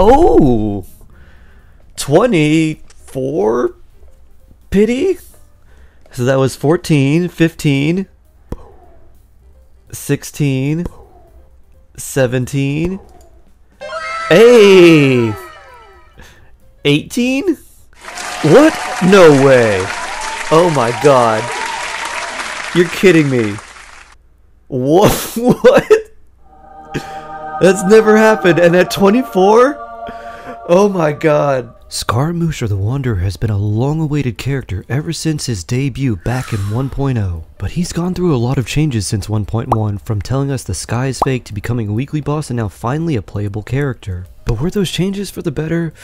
Oh! 24 pity? So that was 14, 15, 16, 17. Hey! 18? What? No way. Oh my god. You're kidding me. What? What? That's never happened. And at 24? Oh my god. Scaramouche or the Wanderer has been a long-awaited character ever since his debut back in 1.0, but he's gone through a lot of changes since 1.1, from telling us the sky is fake to becoming a weekly boss and now finally a playable character. But were those changes for the better?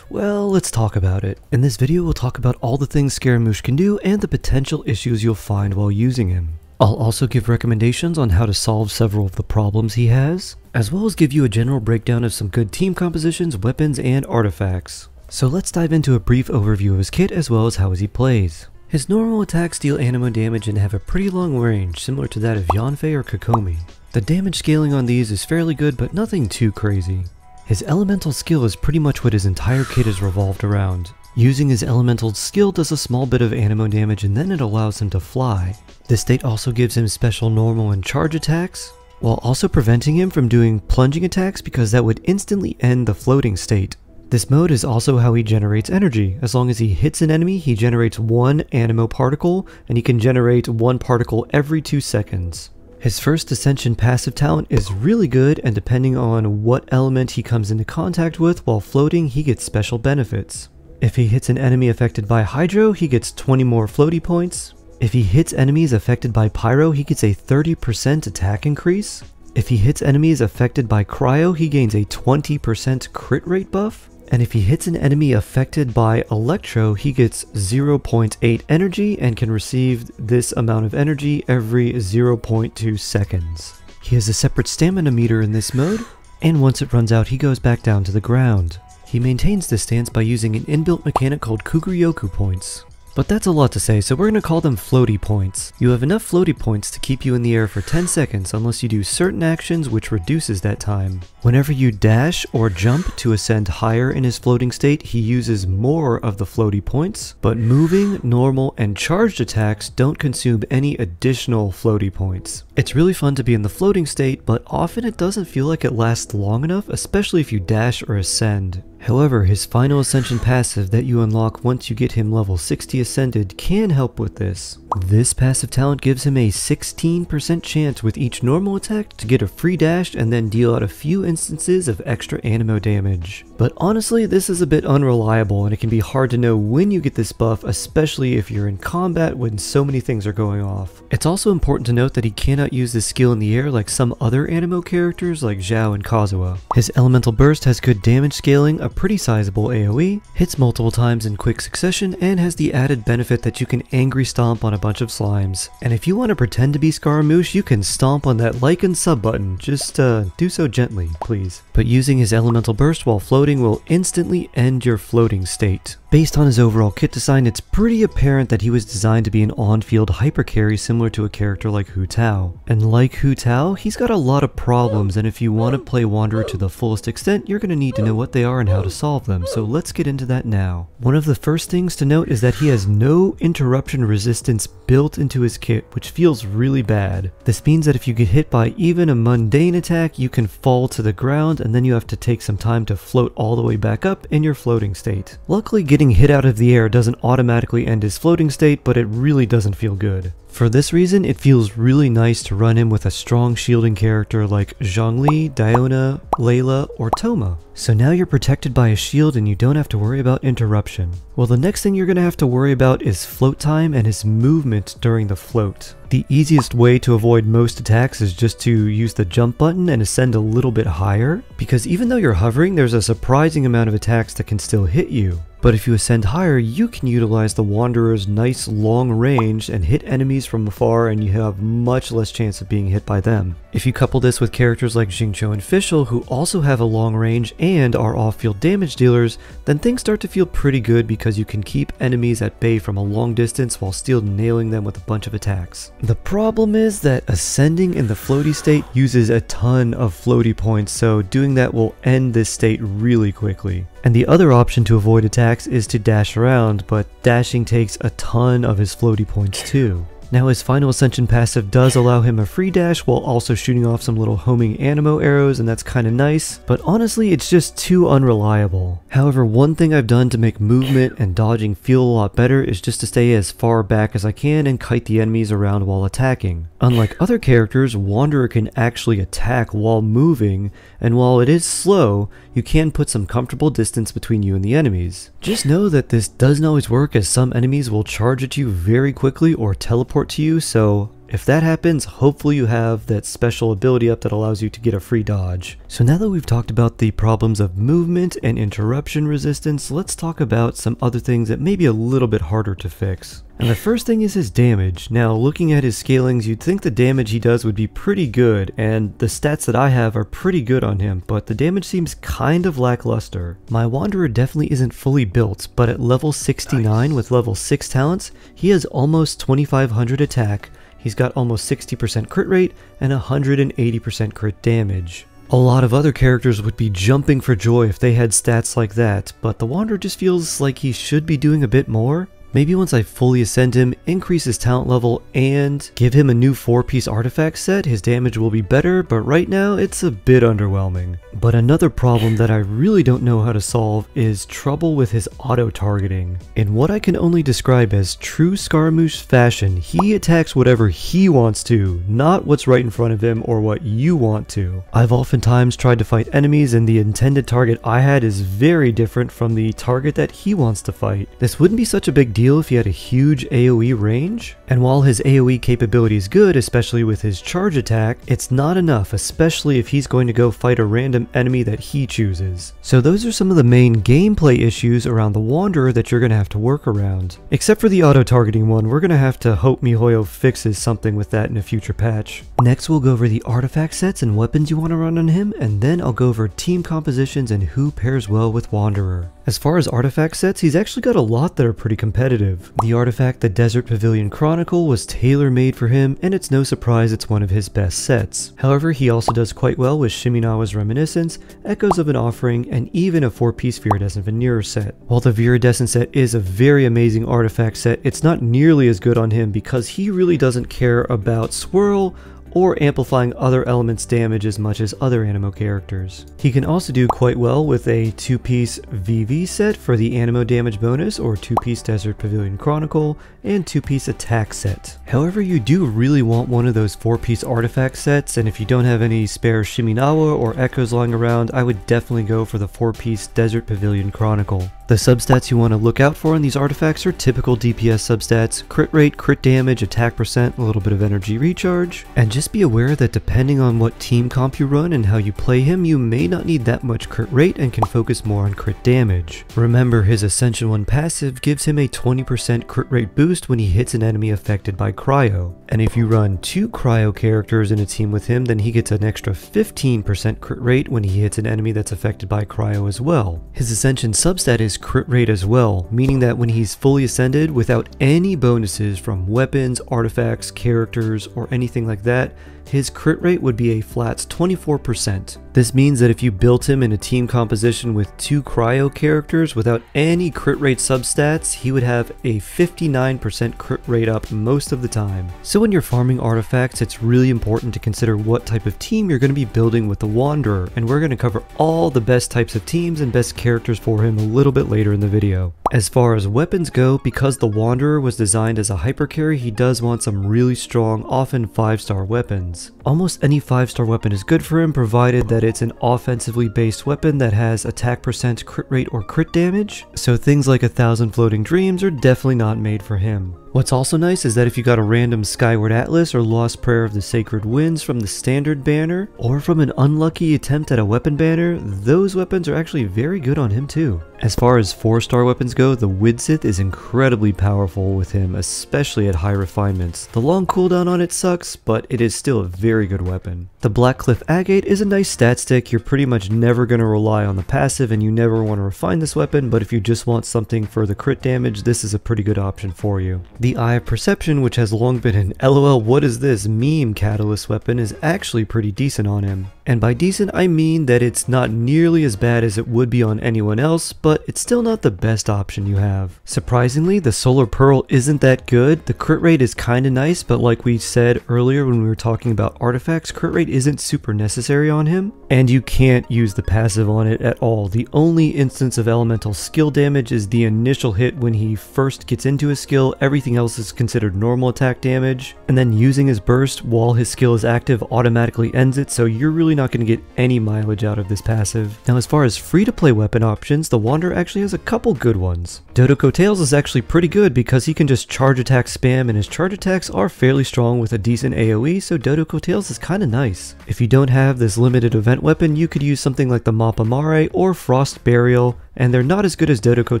Well, let's talk about it. In this video, we'll talk about all the things Scaramouche can do and the potential issues you'll find while using him. I'll also give recommendations on how to solve several of the problems he has, as well as give you a general breakdown of some good team compositions, weapons, and artifacts. So let's dive into a brief overview of his kit as well as how he plays. His normal attacks deal anemo damage and have a pretty long range, similar to that of Yanfei or Kokomi. The damage scaling on these is fairly good, but nothing too crazy. His elemental skill is pretty much what his entire kit is revolved around. Using his elemental skill does a small bit of anemo damage and then it allows him to fly. This state also gives him special normal and charge attacks, while also preventing him from doing plunging attacks because that would instantly end the floating state. This mode is also how he generates energy. As long as he hits an enemy, he generates one anemo particle, and he can generate one particle every 2 seconds. His first Ascension passive talent is really good, and depending on what element he comes into contact with while floating, he gets special benefits. If he hits an enemy affected by Hydro, he gets 20 more floaty points. If he hits enemies affected by Pyro, he gets a 30% attack increase. If he hits enemies affected by Cryo, he gains a 20% crit rate buff. And if he hits an enemy affected by Electro, he gets 0.8 energy and can receive this amount of energy every 0.2 seconds. He has a separate stamina meter in this mode, and once it runs out, he goes back down to the ground. He maintains this stance by using an inbuilt mechanic called Kuguryoku points. But that's a lot to say, so we're going to call them floaty points. You have enough floaty points to keep you in the air for 10 seconds unless you do certain actions which reduces that time. Whenever you dash or jump to ascend higher in his floating state, he uses more of the floaty points, but moving, normal, and charged attacks don't consume any additional floaty points. It's really fun to be in the floating state, but often it doesn't feel like it lasts long enough, especially if you dash or ascend. However, his final Ascension passive that you unlock once you get him level 60 ascended can help with this. This passive talent gives him a 16% chance with each normal attack to get a free dash and then deal out a few instances of extra anemo damage. But honestly, this is a bit unreliable and it can be hard to know when you get this buff, especially if you're in combat when so many things are going off. It's also important to note that he cannot use this skill in the air like some other anemo characters like Xiao and Kazuha. His elemental burst has good damage scaling, a pretty sizable AoE, hits multiple times in quick succession, and has the added benefit that you can angry stomp on a bunch of slimes. And if you want to pretend to be Scaramouche, you can stomp on that like and sub button, just do so gently, please. But using his elemental burst while floating will instantly end your floating state. Based on his overall kit design, it's pretty apparent that he was designed to be an on-field hyper carry similar to a character like Hu Tao. And like Hu Tao, he's got a lot of problems, and if you want to play Wanderer to the fullest extent, you're going to need to know what they are and how to solve them, so let's get into that now. One of the first things to note is that he has no interruption resistance built into his kit, which feels really bad. This means that if you get hit by even a mundane attack, you can fall to the ground, and then you have to take some time to float all the way back up in your floating state. Luckily, getting hit out of the air doesn't automatically end his floating state, but it really doesn't feel good. For this reason, it feels really nice to run him with a strong shielding character like Zhongli, Diona, Layla, or Thoma. So now you're protected by a shield and you don't have to worry about interruption. Well, the next thing you're going to have to worry about is float time and his movement during the float. The easiest way to avoid most attacks is just to use the jump button and ascend a little bit higher, because even though you're hovering, there's a surprising amount of attacks that can still hit you. But if you ascend higher, you can utilize the Wanderer's nice long range and hit enemies enemies from afar and you have much less chance of being hit by them. If you couple this with characters like Xingqiu and Fischl, who also have a long range and are off-field damage dealers, then things start to feel pretty good because you can keep enemies at bay from a long distance while still nailing them with a bunch of attacks. The problem is that ascending in the floaty state uses a ton of floaty points, so doing that will end this state really quickly. And the other option to avoid attacks is to dash around, but dashing takes a ton of his floaty points too. Now his final ascension passive does allow him a free dash while also shooting off some little homing animo arrows, and that's kinda nice, but honestly it's just too unreliable. However, one thing I've done to make movement and dodging feel a lot better is just to stay as far back as I can and kite the enemies around while attacking. Unlike other characters, Wanderer can actually attack while moving, and while it is slow, you can put some comfortable distance between you and the enemies. Just know that this doesn't always work, as some enemies will charge at you very quickly or teleport to you, so if that happens, hopefully you have that special ability up that allows you to get a free dodge. So now that we've talked about the problems of movement and interruption resistance, let's talk about some other things that may be a little bit harder to fix. And the first thing is his damage. Now, looking at his scalings, you'd think the damage he does would be pretty good, and the stats that I have are pretty good on him, but the damage seems kind of lackluster. My Wanderer definitely isn't fully built, but at level 69 with level 6 talents, he has almost 2500 attack, he's got almost 60% crit rate, and 180% crit damage. A lot of other characters would be jumping for joy if they had stats like that, but the Wanderer just feels like he should be doing a bit more. Maybe once I fully ascend him, increase his talent level, and give him a new 4-piece artifact set, his damage will be better, but right now it's a bit underwhelming. But another problem that I really don't know how to solve is trouble with his auto-targeting. In what I can only describe as true Scaramouche fashion, he attacks whatever he wants to, not what's right in front of him or what you want to. I've oftentimes tried to fight enemies and the intended target I had is very different from the target that he wants to fight. This wouldn't be such a big deal if he had a huge AoE range, and while his AoE capability is good, especially with his charge attack, it's not enough, especially if he's going to go fight a random enemy that he chooses. So those are some of the main gameplay issues around the Wanderer that you're going to have to work around. Except for the auto-targeting one, we're going to have to hope MiHoYo fixes something with that in a future patch. Next we'll go over the artifact sets and weapons you want to run on him, and then I'll go over team compositions and who pairs well with Wanderer. As far as artifact sets, he's actually got a lot that are pretty competitive. The artifact, the Desert Pavilion Chronicle, was tailor-made for him, and it's no surprise it's one of his best sets. However, he also does quite well with Shiminawa's Reminiscence, Echoes of an Offering, and even a 4-piece Viridescent Veneer set. While the Viridescent set is a very amazing artifact set, it's not nearly as good on him because he really doesn't care about swirl or amplifying other elements' damage as much as other Animo characters. He can also do quite well with a 2-piece VV set for the Animo damage bonus, or 2-piece Desert Pavilion Chronicle, and 2-piece attack set. However, you do really want one of those 4-piece artifact sets, and if you don't have any spare Shiminawa or Echoes lying around, I would definitely go for the 4-piece Desert Pavilion Chronicle. The substats you want to look out for in these artifacts are typical DPS substats: crit rate, crit damage, attack percent, a little bit of energy recharge, and just be aware that depending on what team comp you run and how you play him, you may not need that much crit rate and can focus more on crit damage. Remember, his Ascension 1 passive gives him a 20% crit rate boost when he hits an enemy affected by Cryo, and if you run 2 Cryo characters in a team with him, then he gets an extra 15% crit rate when he hits an enemy that's affected by Cryo as well. His Ascension substat is crit rate as well, meaning that when he's fully ascended without any bonuses from weapons, artifacts, characters, or anything like that, his crit rate would be a flat 24%. This means that if you built him in a team composition with 2 Cryo characters without any crit rate substats, he would have a 59% crit rate up most of the time. So when you're farming artifacts, it's really important to consider what type of team you're going to be building with the Wanderer, and we're going to cover all the best types of teams and best characters for him a little bit later in the video. As far as weapons go, because the Wanderer was designed as a hyper carry, he does want some really strong, often 5-star weapons. Almost any 5-star weapon is good for him, provided that it's an offensively based weapon that has attack percent, crit rate, or crit damage, so things like 1,000 Floating Dreams are definitely not made for him. What's also nice is that if you got a random Skyward Atlas or Lost Prayer of the Sacred Winds from the standard banner, or from an unlucky attempt at a weapon banner, those weapons are actually very good on him too. As far as 4-star weapons go, the Widsith is incredibly powerful with him, especially at high refinements. The long cooldown on it sucks, but it is still a very good weapon. The Blackcliff Agate is a nice stat stick. You're pretty much never going to rely on the passive and you never want to refine this weapon, but if you just want something for the crit damage, this is a pretty good option for you. The Eye of Perception, which has long been an LOL what is this meme catalyst weapon, is actually pretty decent on him. And by decent, I mean that it's not nearly as bad as it would be on anyone else, but it's still not the best option you have. Surprisingly, the Solar Pearl isn't that good. The crit rate is kinda nice, but like we said earlier when we were talking about artifacts, crit rate isn't super necessary on him, and you can't use the passive on it at all. The only instance of elemental skill damage is the initial hit when he first gets into his skill. Everything else is considered normal attack damage, and then using his burst while his skill is active automatically ends it, so you're really not going to get any mileage out of this passive. Now, as far as free-to-play weapon options, the Wanderer actually has a couple good ones. Dodoco Tails is actually pretty good because he can just charge attack spam, and his charge attacks are fairly strong with a decent AoE, so Dodoco Tails is kinda nice. If you don't have this limited event weapon, you could use something like the Mappa Mare or Frost Burial, and they're not as good as Dodoco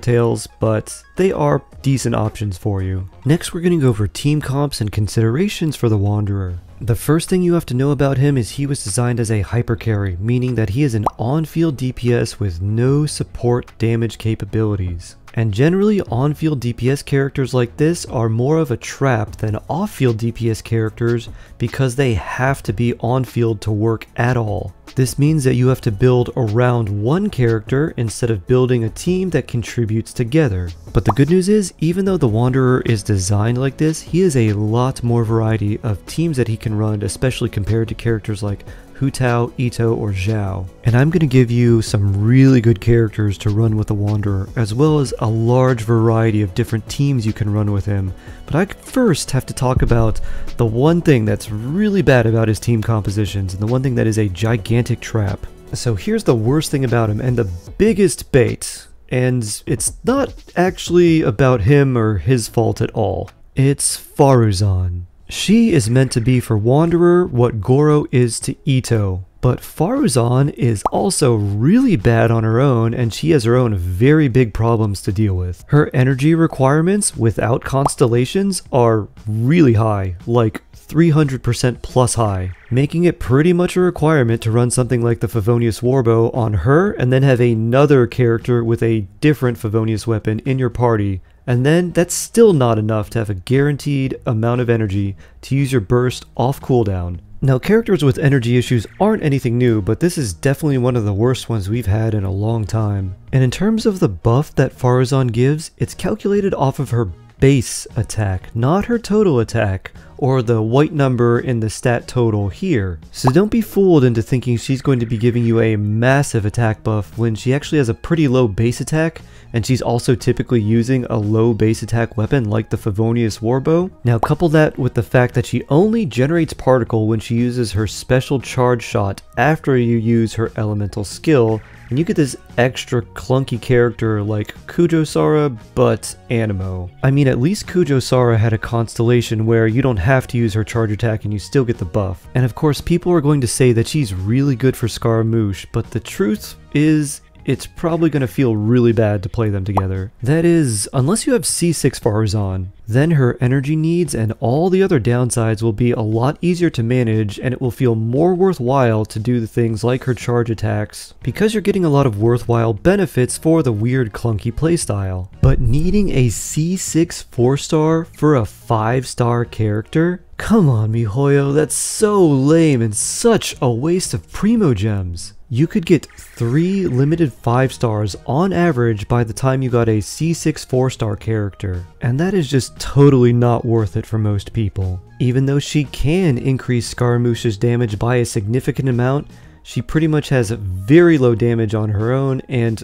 Tails, but they are decent options for you. Next, we're going to go over team comps and considerations for the Wanderer. The first thing you have to know about him is he was designed as a hyper carry, meaning that he is an on-field DPS with no support damage capabilities. And generally, on-field DPS characters like this are more of a trap than off-field DPS characters because they have to be on-field to work at all. This means that you have to build around one character instead of building a team that contributes together. But the good news is, even though the Wanderer is designed like this, he has a lot more variety of teams that he can run, especially compared to characters like Hu Tao, Itto, or Zhao. And I'm going to give you some really good characters to run with the Wanderer, as well as a large variety of different teams you can run with him. But I first have to talk about the one thing that's really bad about his team compositions, and the one thing that is a gigantic trap. So here's the worst thing about him, and the biggest bait, and it's not actually about him or his fault at all. It's Faruzan. She is meant to be for Wanderer what Goro is to Itto, but Faruzan is also really bad on her own, and she has her own very big problems to deal with. Her energy requirements without constellations are really high, like 300% plus high, making it pretty much a requirement to run something like the Favonius Warbow on her and then have another character with a different Favonius weapon in your party. And then that's still not enough to have a guaranteed amount of energy to use your burst off cooldown. Now, characters with energy issues aren't anything new, but this is definitely one of the worst ones we've had in a long time. And in terms of the buff that Faruzan gives, it's calculated off of her base attack, not her total attack, or the white number in the stat total here. So don't be fooled into thinking she's going to be giving you a massive attack buff when she actually has a pretty low base attack, and she's also typically using a low base attack weapon like the Favonius Warbow. Now couple that with the fact that she only generates particle when she uses her special charge shot after you use her elemental skill, and you get this extra clunky character like Kujosara, but Anemo. I mean, at least Kujosara had a constellation where you don't have to use her charge attack and you still get the buff. And of course, people are going to say that she's really good for Scaramouche, but the truth is, it's probably going to feel really bad to play them together. That is, unless you have C6 Faruzan, then her energy needs and all the other downsides will be a lot easier to manage, and it will feel more worthwhile to do the things like her charge attacks, because you're getting a lot of worthwhile benefits for the weird clunky playstyle. But needing a C6 4-star for a 5-star character? Come on, MiHoYo, that's so lame and such a waste of Primogems. You could get 3 limited 5 stars on average by the time you got a C6 4-star character, and that is just totally not worth it for most people. Even though she can increase Scaramouche's damage by a significant amount, she pretty much has very low damage on her own and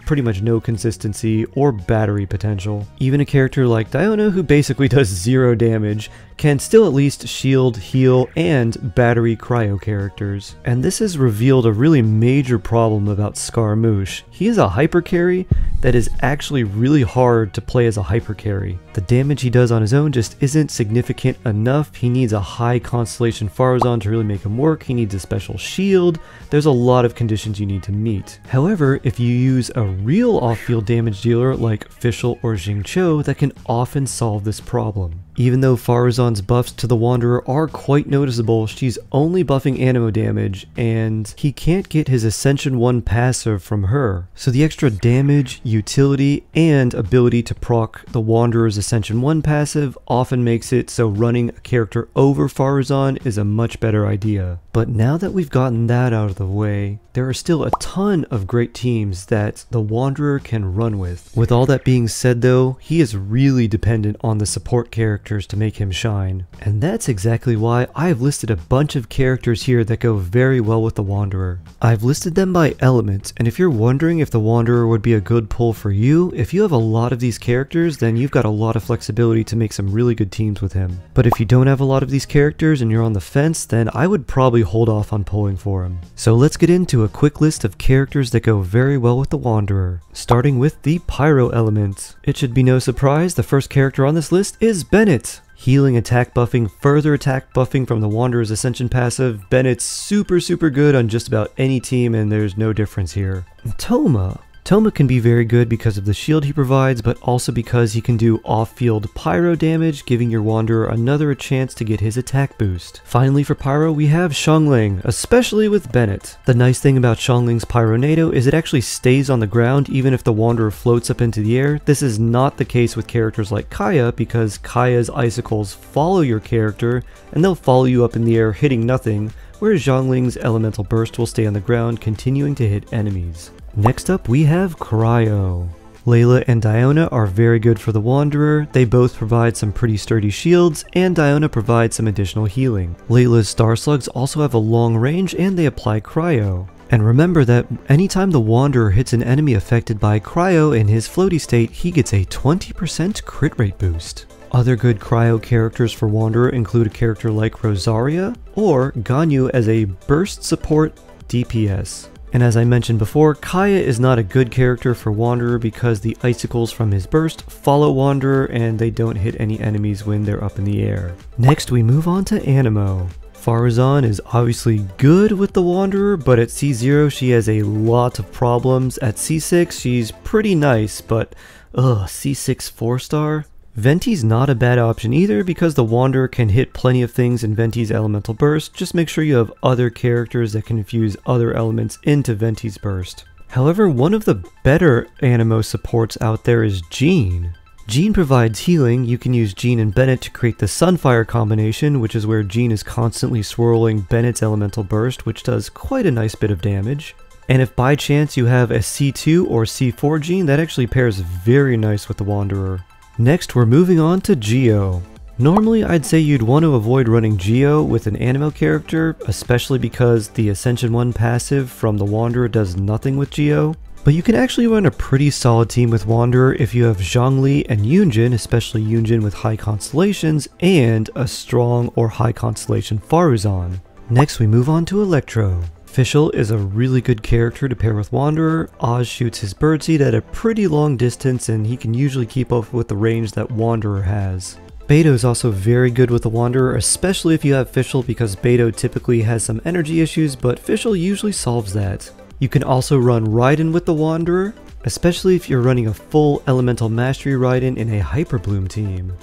pretty much no consistency or battery potential. Even a character like Diona, who basically does 0 damage, can still at least shield, heal, and battery cryo characters. And this has revealed a really major problem about Scaramouche. He is a hyper carry that is actually really hard to play as a hyper carry. The damage he does on his own just isn't significant enough. He needs a high constellation Faruzan to really make him work. He needs a special shield. There's a lot of conditions you need to meet. However, if you use a real off-field damage dealer like Fischl or Xingqiu that can often solve this problem. Even though Faruzan's buffs to the Wanderer are quite noticeable, she's only buffing animo damage, and he can't get his Ascension 1 passive from her. So the extra damage, utility, and ability to proc the Wanderer's Ascension 1 passive often makes it so running a character over Faruzan is a much better idea. But now that we've gotten that out of the way, there are still a ton of great teams that the Wanderer can run with. With all that being said though, he is really dependent on the support characters to make him shine. And that's exactly why I've listed a bunch of characters here that go very well with the Wanderer. I've listed them by element, and if you're wondering if the Wanderer would be a good pull for you, if you have a lot of these characters, then you've got a lot of flexibility to make some really good teams with him. But if you don't have a lot of these characters and you're on the fence, then I would probably hold off on pulling for him. So let's get into a quick list of characters that go very well with the Wanderer, starting with the Pyro element. It should be no surprise the first character on this list is Bennett. Healing, attack buffing, further attack buffing from the Wanderer's Ascension passive. Bennett's super good on just about any team, and there's no difference here. Thoma can be very good because of the shield he provides, but also because he can do off-field pyro damage, giving your Wanderer another chance to get his attack boost. Finally for pyro, we have Xiangling, especially with Bennett. The nice thing about Xiangling's Pyronado is it actually stays on the ground even if the Wanderer floats up into the air. This is not the case with characters like Kaya, because Kaya's icicles follow your character, and they'll follow you up in the air hitting nothing, whereas Xiangling's elemental burst will stay on the ground, continuing to hit enemies. Next up we have Cryo. Layla and Diona are very good for the Wanderer. They both provide some pretty sturdy shields, and Diona provides some additional healing. Layla's Star Slugs also have a long range, and they apply Cryo. And remember that anytime the Wanderer hits an enemy affected by Cryo in his floaty state, he gets a 20% crit rate boost. Other good Cryo characters for Wanderer include a character like Rosaria, or Ganyu as a burst support DPS. And as I mentioned before, Kaya is not a good character for Wanderer because the icicles from his burst follow Wanderer and they don't hit any enemies when they're up in the air. Next we move on to Animo. Faruzan is obviously good with the Wanderer, but at C0 she has a lot of problems. At C6 she's pretty nice, but C6 4-star? Venti's not a bad option either because the Wanderer can hit plenty of things in Venti's elemental burst. Just make sure you have other characters that can infuse other elements into Venti's burst. However, one of the better Animo supports out there is Jean. Jean provides healing. You can use Jean and Bennett to create the Sunfire combination, which is where Jean is constantly swirling Bennett's elemental burst, which does quite a nice bit of damage. And if by chance you have a C2 or C4 Jean, that actually pairs very nice with the Wanderer. Next, we're moving on to Geo. Normally, I'd say you'd want to avoid running Geo with an Animo character, especially because the Ascension 1 passive from the Wanderer does nothing with Geo. But you can actually run a pretty solid team with Wanderer if you have Zhongli and Yunjin, especially Yunjin with high constellations, and a strong or high constellation Faruzan. Next, we move on to Electro. Fischl is a really good character to pair with Wanderer. Oz shoots his birdseed at a pretty long distance, and he can usually keep up with the range that Wanderer has. Beidou is also very good with the Wanderer, especially if you have Fischl, because Beidou typically has some energy issues, but Fischl usually solves that. You can also run Raiden with the Wanderer, especially if you're running a full Elemental Mastery Raiden in a Hyper Bloom team.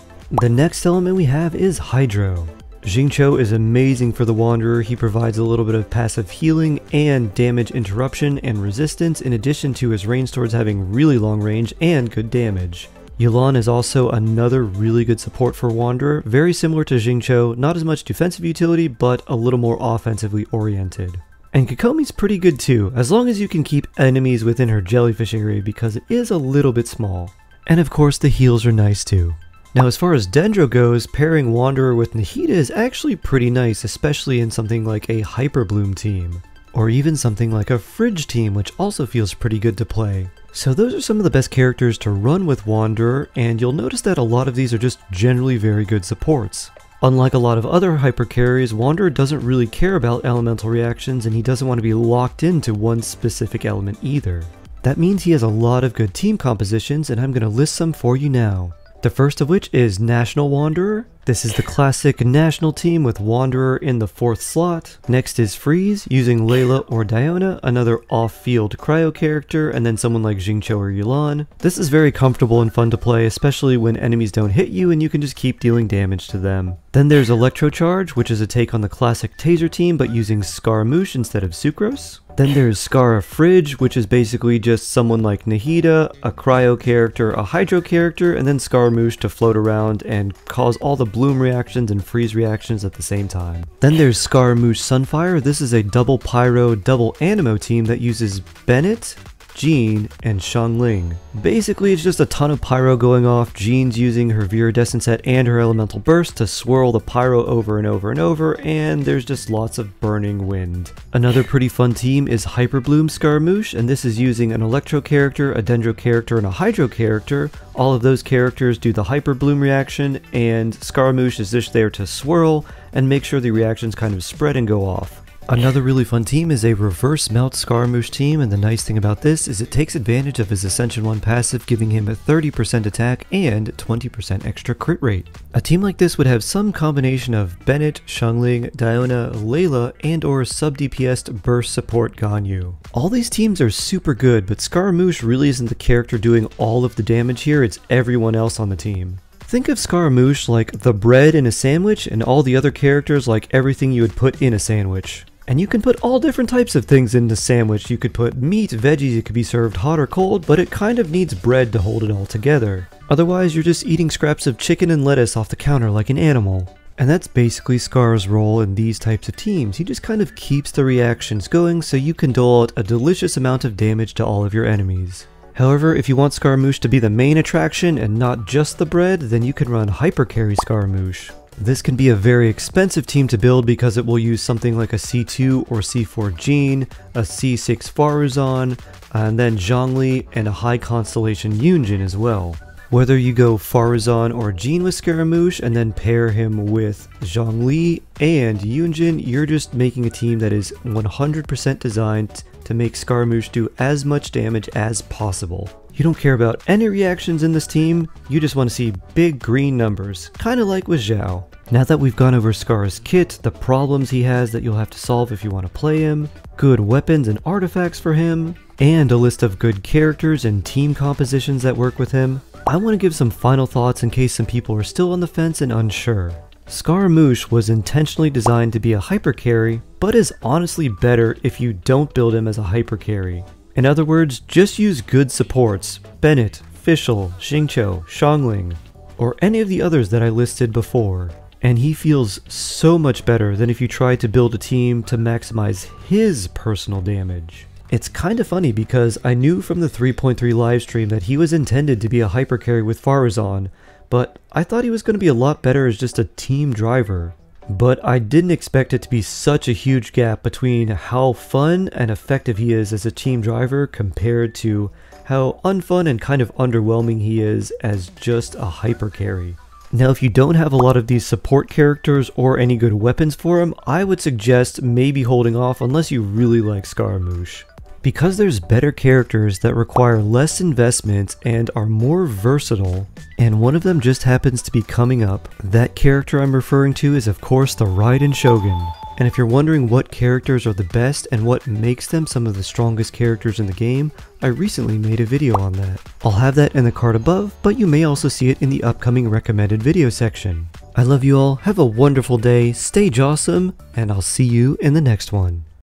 The next element we have is Hydro. Xingqiu is amazing for the Wanderer. He provides a little bit of passive healing and damage interruption and resistance, in addition to his range swords having really long range and good damage. Yelan is also another really good support for Wanderer, very similar to Xingqiu, not as much defensive utility, but a little more offensively oriented. And Kokomi's pretty good too, as long as you can keep enemies within her jellyfish area because it is a little bit small. And of course the heals are nice too. Now as far as Dendro goes, pairing Wanderer with Nahida is actually pretty nice, especially in something like a Hyper Bloom team. Or even something like a Fridge team, which also feels pretty good to play. So those are some of the best characters to run with Wanderer, and you'll notice that a lot of these are just generally very good supports. Unlike a lot of other hyper carries, Wanderer doesn't really care about elemental reactions, and he doesn't want to be locked into one specific element either. That means he has a lot of good team compositions, and I'm going to list some for you now. The first of which is National Wanderer. This is the classic national team with Wanderer in the 4th slot. Next is Freeze, using Layla or Diona, another off-field cryo character, and then someone like Xingqiu or Yulan. This is very comfortable and fun to play, especially when enemies don't hit you and you can just keep dealing damage to them. Then there's Electrocharge, which is a take on the classic Taser team but using Scaramouche instead of Sucrose. Then there's Scara Fridge, which is basically just someone like Nahida, a cryo character, a hydro character, and then Scaramouche to float around and cause all the bloom reactions and freeze reactions at the same time. Then there's Scaramouche Sunfire. This is a double pyro, double animo team that uses Bennett, Jean, and Xiangling. Basically, it's just a ton of pyro going off. Jean's using her Viridescent set and her Elemental Burst to swirl the pyro over and over and over, and there's just lots of burning wind. Another pretty fun team is Hyperbloom Scaramouche, and this is using an Electro character, a Dendro character, and a Hydro character. All of those characters do the Hyperbloom reaction, and Scaramouche is just there to swirl and make sure the reactions kind of spread and go off. Another really fun team is a reverse melt Scaramouche team, and the nice thing about this is it takes advantage of his Ascension 1 passive, giving him a 30% attack and 20% extra crit rate. A team like this would have some combination of Bennett, Xiangling, Diona, Layla, and or sub-DPS burst support Ganyu. All these teams are super good, but Scaramouche really isn't the character doing all of the damage here, it's everyone else on the team. Think of Scaramouche like the bread in a sandwich and all the other characters like everything you would put in a sandwich. And you can put all different types of things in the sandwich. You could put meat, veggies, it could be served hot or cold, but it kind of needs bread to hold it all together. Otherwise, you're just eating scraps of chicken and lettuce off the counter like an animal. And that's basically Scar's role in these types of teams. He just kind of keeps the reactions going so you can dole out a delicious amount of damage to all of your enemies. However, if you want Scaramouche to be the main attraction and not just the bread, then you can run Hyper Carry Scaramouche. This can be a very expensive team to build because it will use something like a C2 or C4 Jean, a C6 Faruzan, and then Zhongli and a high constellation Yunjin as well. Whether you go Faruzan or Jean with Scaramouche and then pair him with Zhongli and Yunjin, you're just making a team that is 100% designed to make Scaramouche do as much damage as possible. You don't care about any reactions in this team, you just want to see big green numbers, kinda like with Xiao. Now that we've gone over Scar's kit, the problems he has that you'll have to solve if you want to play him, good weapons and artifacts for him, and a list of good characters and team compositions that work with him, I want to give some final thoughts in case some people are still on the fence and unsure. Scaramouche was intentionally designed to be a hyper carry, but is honestly better if you don't build him as a hyper carry. In other words, just use good supports, Bennett, Fischl, Xingqiu, Xiangling, or any of the others that I listed before. And he feels so much better than if you tried to build a team to maximize his personal damage. It's kinda funny because I knew from the 3.3 livestream that he was intended to be a hyper carry with Faruzan, but I thought he was going to be a lot better as just a team driver. But I didn't expect it to be such a huge gap between how fun and effective he is as a team driver compared to how unfun and kind of underwhelming he is as just a hyper carry. Now, if you don't have a lot of these support characters or any good weapons for him, I would suggest maybe holding off unless you really like Scaramouche. Because there's better characters that require less investment and are more versatile, and one of them just happens to be coming up, that character I'm referring to is of course the Raiden Shogun. And if you're wondering what characters are the best and what makes them some of the strongest characters in the game, I recently made a video on that. I'll have that in the card above, but you may also see it in the upcoming recommended video section. I love you all, have a wonderful day, stay jawsome, and I'll see you in the next one.